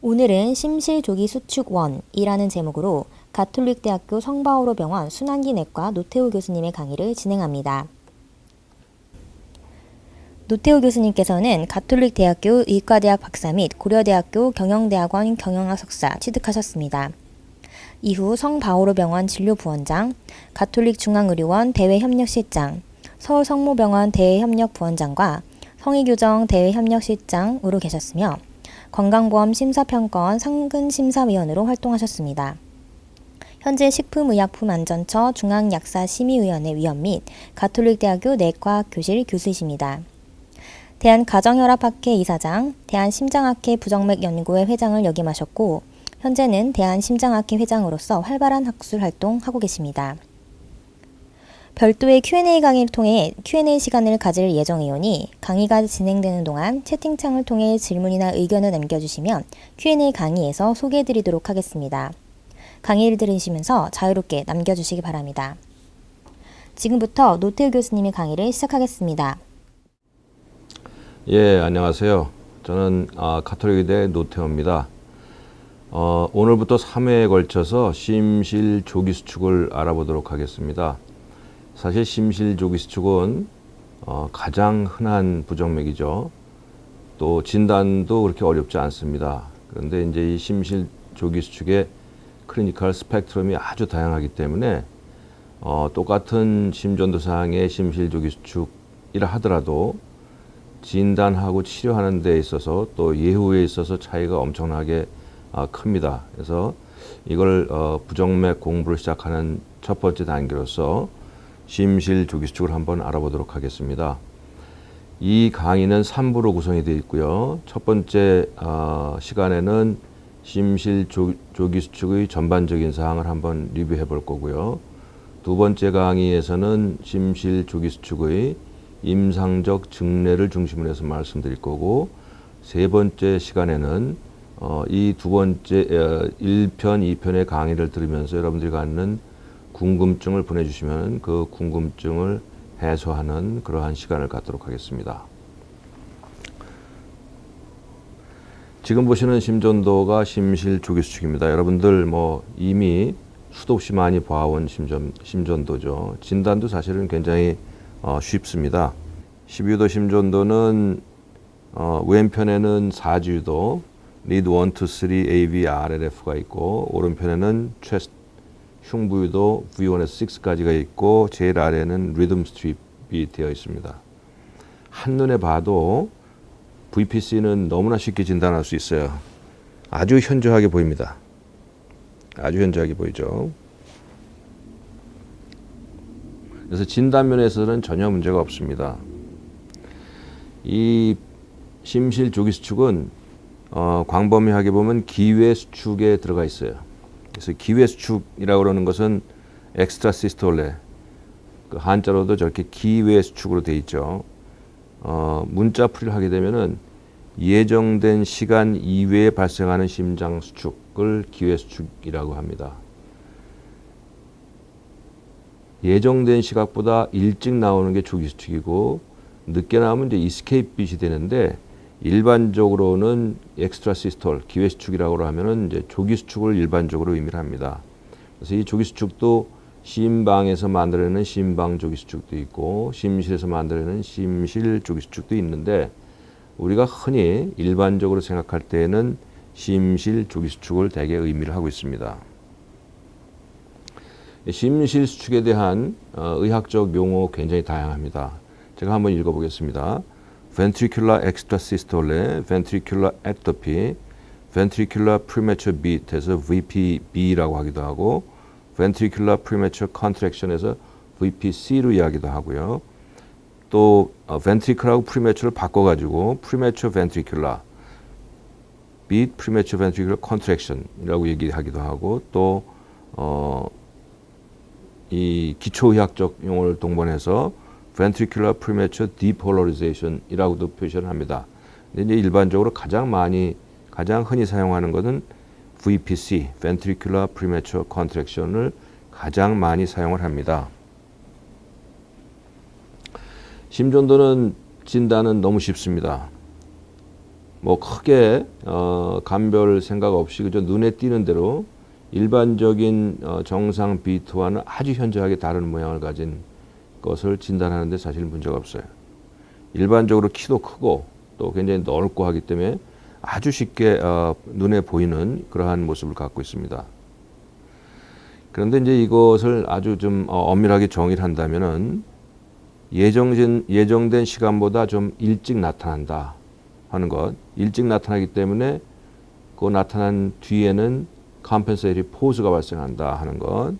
오늘은 심실조기 수축 1이라는 제목으로 가톨릭대학교 성바오로병원 순환기내과 노태우 교수님의 강의를 진행합니다. 노태우 교수님께서는 가톨릭대학교 의과대학 박사 및 고려대학교 경영대학원 경영학 석사 취득하셨습니다. 이후 성바오로병원 진료부원장, 가톨릭중앙의료원 대외협력실장, 서울성모병원 대외협력부원장과 성의교정 대외협력실장으로 계셨으며 건강보험 심사평가원 상근심사위원으로 활동하셨습니다. 현재 식품의약품안전처 중앙약사심의위원회 위원 및 가톨릭대학교 내과학교실 교수이십니다. 대한가정혈압학회 이사장, 대한심장학회 부정맥연구회 회장을 역임하셨고 현재는 대한심장학회 회장으로서 활발한 학술 활동하고 계십니다. 별도의 Q&A 강의를 통해 Q&A 시간을 가질 예정이오니 강의가 진행되는 동안 채팅창을 통해 질문이나 의견을 남겨주시면 Q&A 강의에서 소개해드리도록 하겠습니다. 강의를 들으시면서 자유롭게 남겨주시기 바랍니다. 지금부터 노태우 교수님의 강의를 시작하겠습니다. 예, 안녕하세요. 저는 가톨릭의대 노태우입니다. 오늘부터 3회에 걸쳐서 심실조기수축을 알아보도록 하겠습니다. 사실 심실조기수축은 가장 흔한 부정맥이죠. 또 진단도 그렇게 어렵지 않습니다. 그런데 이제 이 심실조기수축의 클리니컬 스펙트럼이 아주 다양하기 때문에 똑같은 심전도상의 심실조기수축이라 하더라도 진단하고 치료하는 데 있어서 또 예후에 있어서 차이가 엄청나게 큽니다. 그래서 이걸 부정맥 공부를 시작하는 첫 번째 단계로서 심실조기수축을 한번 알아보도록 하겠습니다. 이 강의는 3부로 구성이 되어 있고요. 첫 번째 시간에는 심실조기수축의 전반적인 사항을 한번 리뷰해 볼 거고요. 두 번째 강의에서는 심실조기수축의 임상적 증례를 중심으로 해서 말씀드릴 거고, 세 번째 시간에는 이 두 번째 1편, 2편의 강의를 들으면서 여러분들이 갖는 궁금증을 보내주시면 그 궁금증을 해소하는 그러한 시간을 갖도록 하겠습니다. 지금 보시는 심전도가 심실조기수축입니다. 여러분들 이미 수도 없이 많이 봐온 심전도죠. 진단도 사실은 굉장히 쉽습니다. 12유도 심전도는 왼편에는 4주유도 리드 1, 2, 3, AV, RLF가 있고 오른편에는 체스트 흉부유도 V1에서 6까지가 있고 제일 아래는 리듬 스트립이 되어 있습니다. 한눈에 봐도 VPC는 너무나 쉽게 진단할 수 있어요. 아주 현저하게 보입니다. 아주 현저하게 보이죠. 그래서 진단면에서는 전혀 문제가 없습니다. 이 심실조기수축은 광범위하게 보면 기외수축에 들어가 있어요. 그래서 기외수축이라고 그러는 것은 엑스트라시스톨레, 그 한자로도 저렇게 기외수축으로 되어 있죠. 문자풀이를 하게 되면은 예정된 시간 이외에 발생하는 심장수축을 기외수축이라고 합니다. 예정된 시각보다 일찍 나오는 게 조기수축이고 늦게 나오면 이제 이스케이프 빛이 되는데 일반적으로는 엑스트라시스톨 기외수축이라고 하면은 이제 조기수축을 일반적으로 의미를 합니다. 그래서 이 조기수축도 심방에서 만들어내는 심방조기수축도 있고 심실에서 만들어내는 심실조기수축도 있는데 우리가 흔히 일반적으로 생각할 때에는 심실조기수축을 대개 의미를 하고 있습니다. 심실수축에 대한 의학적 용어 굉장히 다양합니다. 제가 한번 읽어보겠습니다. ventricular extrasystole, ventricular ectopy, ventricular premature beat에서 VPB라고 하기도 하고 ventricular premature contraction에서 VPC로 이야기도 하고요. 또 ventricle하고 premature를 바꿔가지고 premature ventricular beat, premature ventricular contraction이라고 얘기하기도 하고 또 이 기초의학적 용어를 동반해서 ventricular premature depolarization이라고도 표시를 합니다. 근데 이제 일반적으로 가장 흔히 사용하는 것은 VPC, ventricular premature contraction을 가장 많이 사용을 합니다. 심전도는 진단은 너무 쉽습니다. 뭐 크게 감별 생각 없이 그저 눈에 띄는 대로 일반적인 정상 비트와는 아주 현저하게 다른 모양을 가진 것을 진단하는 데 사실 문제가 없어요. 일반적으로 키도 크고 또 굉장히 넓고 하기 때문에 아주 쉽게 눈에 보이는 그러한 모습을 갖고 있습니다. 그런데 이제 이것을 아주 좀 엄밀하게 정의를 한다면은 예정된 시간보다 좀 일찍 나타난다 하는 것. 일찍 나타나기 때문에 그 나타난 뒤에는 컴펜세이티브 포즈가 발생한다 하는 것.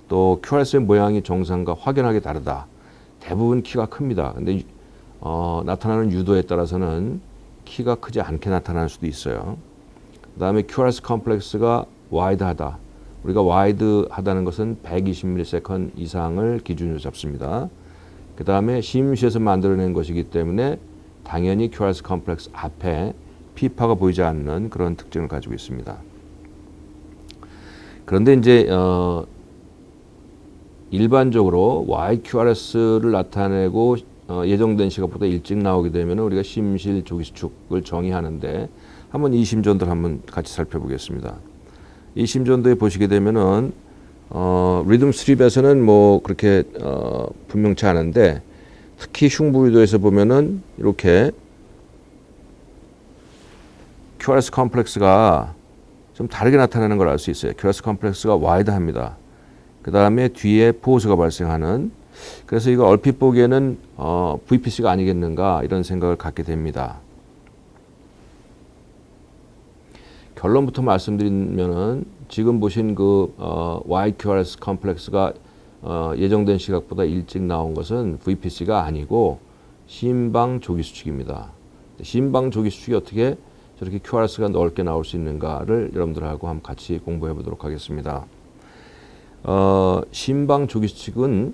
또 QRS의 모양이 정상과 확연하게 다르다. 대부분 키가 큽니다. 근데 나타나는 유도에 따라서는 키가 크지 않게 나타날 수도 있어요. 그 다음에 QRS 컴플렉스가 와이드하다. 우리가 와이드하다는 것은 120ms 이상을 기준으로 잡습니다. 그 다음에 심시에서 만들어낸 것이기 때문에 당연히 QRS 컴플렉스 앞에 피파가 보이지 않는 그런 특징을 가지고 있습니다. 그런데 이제 일반적으로 YQRS를 나타내고 예정된 시각보다 일찍 나오게 되면 우리가 심실 조기수축을 정의하는데 한번 이 심전도를 한번 같이 살펴보겠습니다. 이 심전도에 보시게 되면은 리듬 스트립에서는 뭐 그렇게 분명치 않은데 특히 흉부유도에서 보면은 이렇게 QRS 컴플렉스가 좀 다르게 나타나는 걸 알 수 있어요. QRS 컴플렉스가 와이드합니다. 그 다음에 뒤에 포즈가 발생하는, 그래서 이거 얼핏 보기에는 VPC가 아니겠는가 이런 생각을 갖게 됩니다. 결론부터 말씀드리면은 지금 보신 그 YQRS 컴플렉스가 예정된 시각보다 일찍 나온 것은 VPC가 아니고 심방 조기수축입니다. 심방 조기수축이 어떻게 저렇게 QRS가 넓게 나올 수 있는가를 여러분들하고 한번 같이 공부해 보도록 하겠습니다. 심방 조기수축은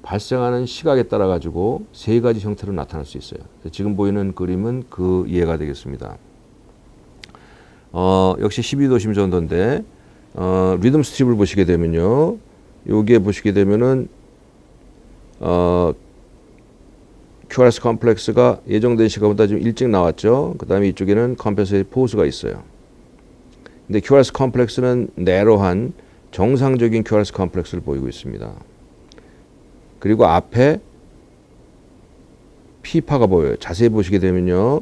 발생하는 시각에 따라 가지고 세 가지 형태로 나타날 수 있어요. 지금 보이는 그림은 그 이해가 되겠습니다. 역시 12도 심전도인데 리듬 스트립을 보시게 되면요, 여기에 보시게 되면은 QRS 컴플렉스가 예정된 시간보다 좀 일찍 나왔죠. 그 다음에 이쪽에는 컴펜세이티브 포즈가 있어요. 근데 QRS 컴플렉스는 내로한 정상적인 QRS 컴플렉스를 보이고 있습니다. 그리고 앞에 P파가 보여요. 자세히 보시게 되면요,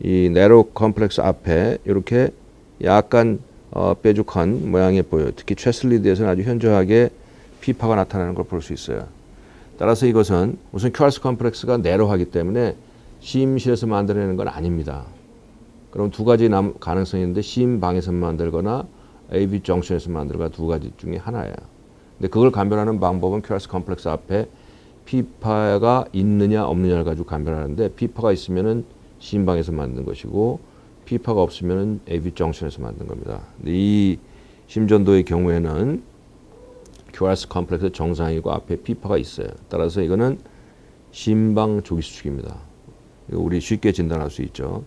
이 네로 컴플렉스 앞에 이렇게 약간 뾰족한 모양이 보여요. 특히 최슬리드에서는 아주 현저하게 P파가 나타나는 걸 볼 수 있어요. 따라서 이것은 우선 QRS 컴플렉스가 내로하기 때문에 심실에서 만들어내는 건 아닙니다. 그럼 두 가지 가능성이 있는데 심방에서 만들거나 AV 정션에서 만들거나 두 가지 중에 하나예요. 근데 그걸 감별하는 방법은 QRS 컴플렉스 앞에 P파가 있느냐 없느냐를 가지고 감별하는데 P파가 있으면은 심방에서 만든 것이고 P파가 없으면은 AV 정션에서 만든 겁니다. 근데 이 심전도의 경우에는 QRS 컴플렉스 정상이고 앞에 P파가 있어요. 따라서 이거는 심방 조기수축입니다. 우리 쉽게 진단할 수 있죠.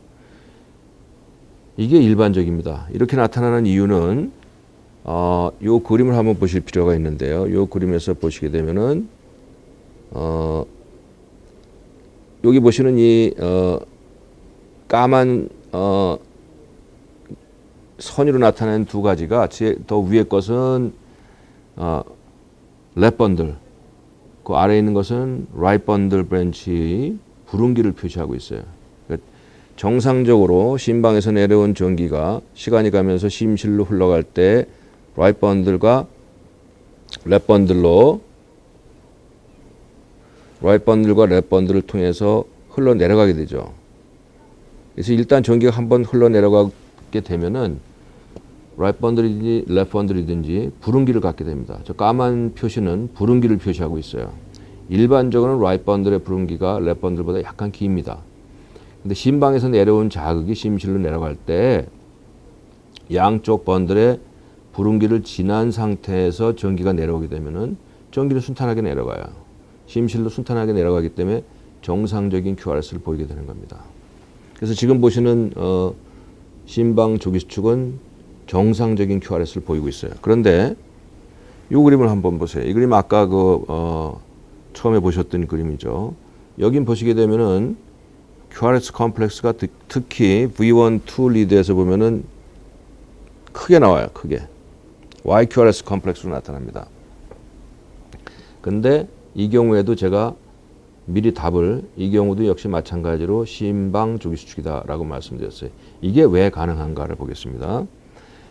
이게 일반적입니다. 이렇게 나타나는 이유는 요 그림을 한번 보실 필요가 있는데요. 요 그림에서 보시게 되면은 여기 보시는 이 까만 선으로 나타낸 두 가지가 더 위에 것은 랩 번들, 그 아래에 있는 것은 라이트 번들 브랜치의 부름기를 표시하고 있어요. 그러니까 정상적으로 심방에서 내려온 전기가 시간이 가면서 심실로 흘러갈 때 라이트 번들과 랩 번들로 라이트 번들과 랩 번들을 통해서 흘러 내려가게 되죠. 그래서 일단 전기가 한번 흘러 내려가게 되면은 라이트 번들이든지 랩 번들이든지 부름기를 갖게 됩니다. 저 까만 표시는 부름기를 표시하고 있어요. 일반적으로는 라이트 번들의 부름기가 랩 번들보다 약간 깁니다. 근데 심방에서 내려온 자극이 심실로 내려갈 때 양쪽 번들의 부름기를 지난 상태에서 전기가 내려오게 되면은 전기를 순탄하게 내려가요. 심실로 순탄하게 내려가기 때문에 정상적인 QRS를 보이게 되는 겁니다. 그래서 지금 보시는 심방 조기수축은 정상적인 QRS를 보이고 있어요. 그런데 이 그림을 한번 보세요. 이 그림 아까 처음에 보셨던 그림이죠. 여긴 보시게 되면은 QRS 컴플렉스가 특히 V1, 2 리드에서 보면은 크게 나와요. 크게. YQRS 컴플렉스로 나타납니다. 근데 이 경우에도 제가 미리 답을 이 경우도 역시 마찬가지로 심방 조기수축이다라고 말씀드렸어요. 이게 왜 가능한가를 보겠습니다.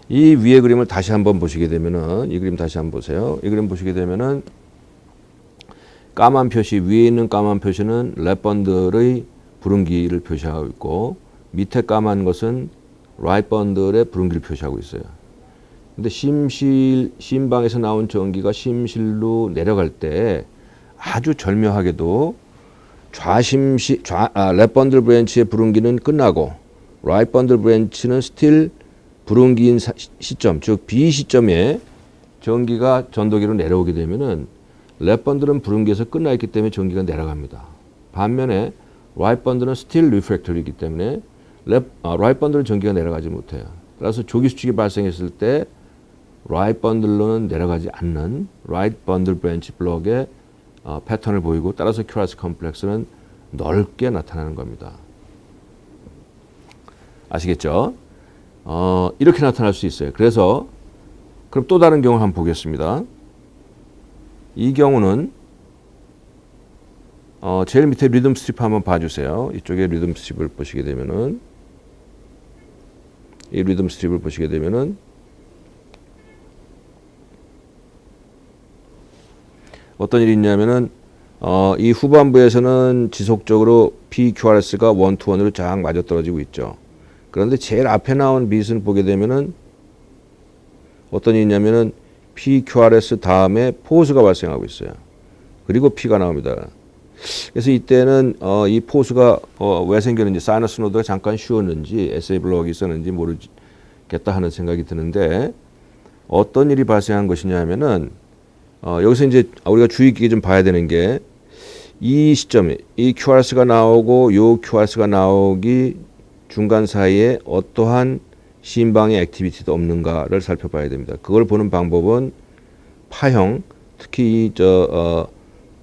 이 위에 그림을 다시 한번 보시게 되면은 이 그림 다시 한번 보세요. 이 그림 보시게 되면은 까만 표시 위에 있는 까만 표시는 랩번들의 부름기를 표시하고 있고 밑에 까만 것은 라이트번들의 부름기를 표시하고 있어요. 근데 심방에서 나온 전기가 심실로 내려갈 때 아주 절묘하게도 랩번들 브랜치의 부름기는 끝나고 라이트번들 브랜치는 스틸 부름기인 시점, 즉 B 시점에 전기가 전도기로 내려오게 되면은 랩번들은 부름기에서 끝나 있기 때문에 전기가 내려갑니다. 반면에 라이트번들은 스틸 리프렉터리이기 때문에 라이트번들은 전기가 내려가지 못해요. 따라서 조기수축이 발생했을 때 라이트번들로는 내려가지 않는 라이트번들 브랜치 블럭의 패턴을 보이고 따라서 QRS 컴플렉스는 넓게 나타나는 겁니다. 아시겠죠? 이렇게 나타날 수 있어요. 그래서 그럼 또 다른 경우를 한번 보겠습니다. 이 경우는 제일 밑에 리듬 스트립 한번 봐주세요. 이쪽에 리듬 스트립을 보시게 되면은 이 리듬 스트립을 보시게 되면은 어떤 일이 있냐면은 이 후반부에서는 지속적으로 PQRS가 1 to 1으로 쫙 맞아떨어지고 있죠. 그런데 제일 앞에 나온 빛을 보게 되면은 어떤 일이 있냐면은 PQRS 다음에 포스가 발생하고 있어요. 그리고 P가 나옵니다. 그래서 이때는 이 포스가 왜 생겼는지 사이너스 노드가 잠깐 쉬었는지 SA 블록이 있었는지 모르겠다 하는 생각이 드는데 어떤 일이 발생한 것이냐 하면은 여기서 이제 우리가 주의 깊게 좀 봐야 되는 게 이 시점에 이 QRS가 나오고 요 QRS가 나오기 중간 사이에 어떠한 심방의 액티비티도 없는가를 살펴봐야 됩니다. 그걸 보는 방법은 파형, 특히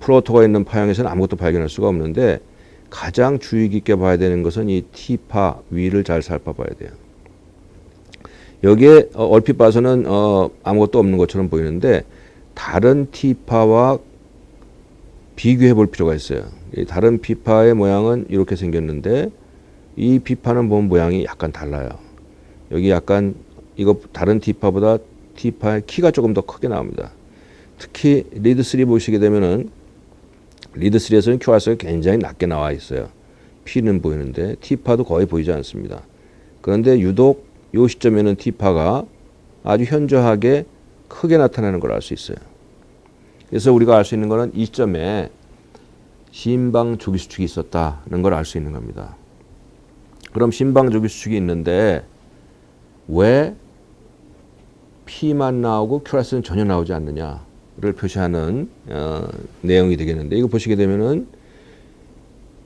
플로터가 있는 파형에서는 아무것도 발견할 수가 없는데 가장 주의 깊게 봐야 되는 것은 이 T파 위를 잘 살펴봐야 돼요. 여기에 얼핏 봐서는 아무것도 없는 것처럼 보이는데 다른 T파와 비교해 볼 필요가 있어요. 다른 P파의 모양은 이렇게 생겼는데 이 P파는 보면 모양이 약간 달라요. 여기 약간 이거 다른 T파보다 T파의 키가 조금 더 크게 나옵니다. 특히 리드 3 보시게 되면은 리드 3에서는 QRS가 굉장히 낮게 나와 있어요. P는 보이는데 T파도 거의 보이지 않습니다. 그런데 유독 이 시점에는 T파가 아주 현저하게 크게 나타나는 걸 알 수 있어요. 그래서 우리가 알 수 있는 것은 이 시점에 심방 조기수축이 있었다는 걸 알 수 있는 겁니다. 그럼 심방 조기수축이 있는데 왜 P만 나오고 QRS는 전혀 나오지 않느냐를 표시하는 내용이 되겠는데 이거 보시게 되면은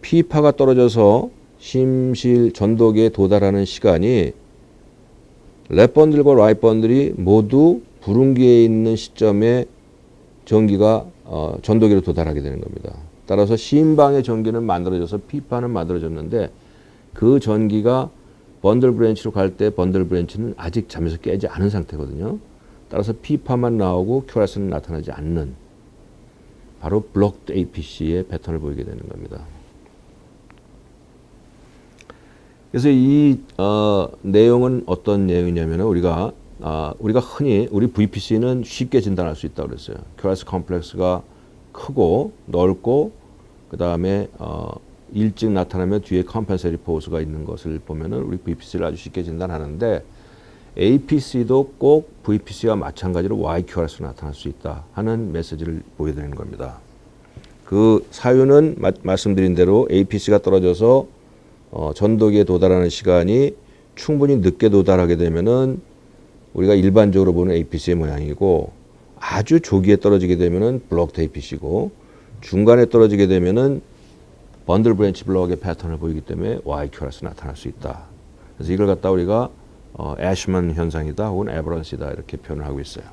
P파가 떨어져서 심실 전도기에 도달하는 시간이 랩번들과 라이트번들이 모두 부름기에 있는 시점에 전기가 전도기로 도달하게 되는 겁니다. 따라서 심방의 전기는 만들어져서 P파는 만들어졌는데 그 전기가 번들 브랜치로 갈 때 번들 브랜치는 아직 잠에서 깨지 않은 상태거든요. 따라서 P파만 나오고 QRS는 나타나지 않는 바로 블록드 APC의 패턴을 보이게 되는 겁니다. 그래서 이 내용은 어떤 내용이냐면 우리가 흔히 우리 VPC는 쉽게 진단할 수 있다고 그랬어요. QRS 컴플렉스가 크고 넓고 그 다음에 일찍 나타나면 뒤에 컴펜세이티 포스가 있는 것을 보면은 우리 VPC를 아주 쉽게 진단하는데 APC도 꼭 VPC와 마찬가지로 YQRS로 나타날 수 있다 하는 메시지를 보여드리는 겁니다. 그 사유는 말씀드린 대로 APC가 떨어져서 전도기에 도달하는 시간이 충분히 늦게 도달하게 되면은 우리가 일반적으로 보는 APC의 모양이고 아주 조기에 떨어지게 되면은 블록드 APC고 중간에 떨어지게 되면은 번들 브랜치 블록의 패턴을 보이기 때문에 YQRS 나타날 수 있다. 그래서 이걸 갖다 우리가 애쉬먼 현상이다 혹은 에버런스이다 이렇게 표현을 하고 있어요.